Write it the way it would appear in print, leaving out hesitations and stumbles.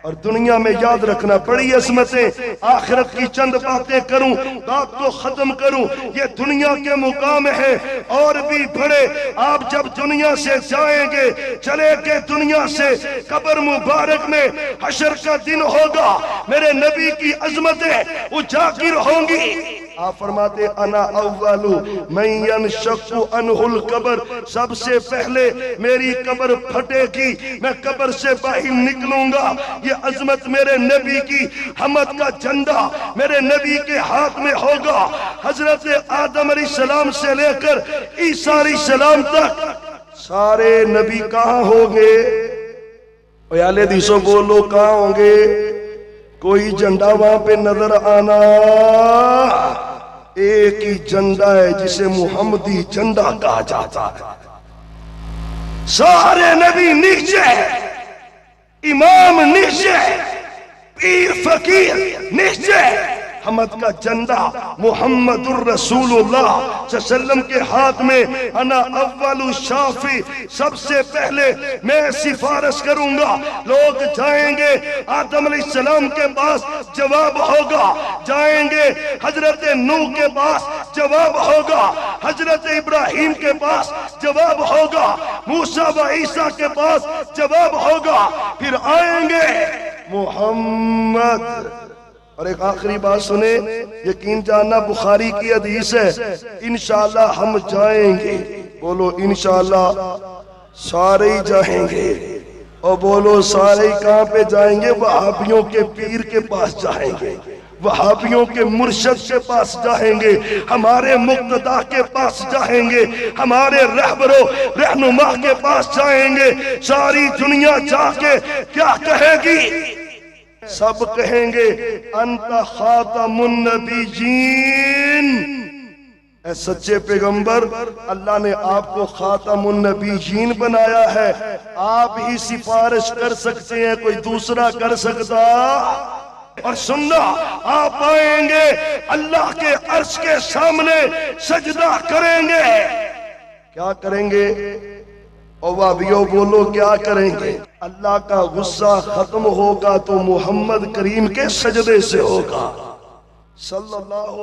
اور دنیا میں یاد رکھنا بڑی عظمتیں، آخرت کی چند باتیں کروں، بات کو ختم کروں، یہ دنیا کے مقام ہے اور بھی بڑے۔ آپ جب دنیا سے جائیں گے، چلے کے دنیا سے، قبر مبارک میں حشر کا دن ہوگا، میرے نبی کی عظمتیں اجاگر ہوں گی۔ آپ فرماتے انا اول من ینشق عنہ القبر، سب سے پہلے میری قبر پھٹے گی، میں قبر سے باہر نکلوں گا۔ یہ عظمت میرے نبی کی حمد کا جھنڈا میرے نبی کے ہاتھ میں ہوگا۔ حضرت آدم علیہ السلام سے لے کر عیسیٰ علیہ السلام تک سارے نبی کہاں ہوں گے؟ اہل حدیثوں بولو کہاں ہوں گے؟ کوئی جھنڈا وہاں پہ نظر آنا؟ ایک ہی جھنڈا ہے جسے محمدی جھنڈا کہا جاتا ہے۔ سارے نبی نیچے، امام نیچے، پیر فقیر نیچے، حمد کا جھنڈا محمد الرسول اللہ صلی اللہ علیہ وسلم کے ہاتھ میں۔ انا اول شافی، سب سے پہلے میں سفارش کروں گا۔ لوگ جائیں گے آدم علیہ السلام کے پاس، جواب ہوگا، جائیں گے حضرت نوح کے پاس، جواب ہوگا، حضرت ابراہیم کے پاس جواب ہوگا، موسیٰ و عیسیٰ کے پاس جواب ہوگا، پھر آئیں گے محمد۔ اور ایک آخری بات سنیں، یقین جاننا بخاری کی حدیث ہے، انشاءاللہ ہم جائیں گے، بولو انشاءاللہ سارے ہی جائیں گے، اور بولو سارے ہی کہاں پہ جائیں گے؟ وہابیوں کے پیر کے پاس جائیں گے، وہابیوں کے مرشد کے پاس جائیں گے، ہمارے مقتدی کے پاس جائیں گے، ہمارے رہبر و رہنما کے پاس جائیں گے۔ ساری دنیا جا کے کیا کہے گی؟ سب کہیں گے انت خاتم النبیین، اے سچے پیغمبر، اللہ نے آپ کو خاتم النبیین بنایا ہے، آپ ہی سفارش کر سکتے ہیں، کوئی دوسرا کر سکتا؟ اور سننا، آپ آئیں گے اللہ کے عرش کے سامنے سجدہ کریں گے۔ کیا کریں گے؟ اور وہابیوں بولو کیا کریں گے؟ اللہ کا غصہ ختم ہوگا تو محمد کریم کے سجدے سے ہوگا، صلی اللہ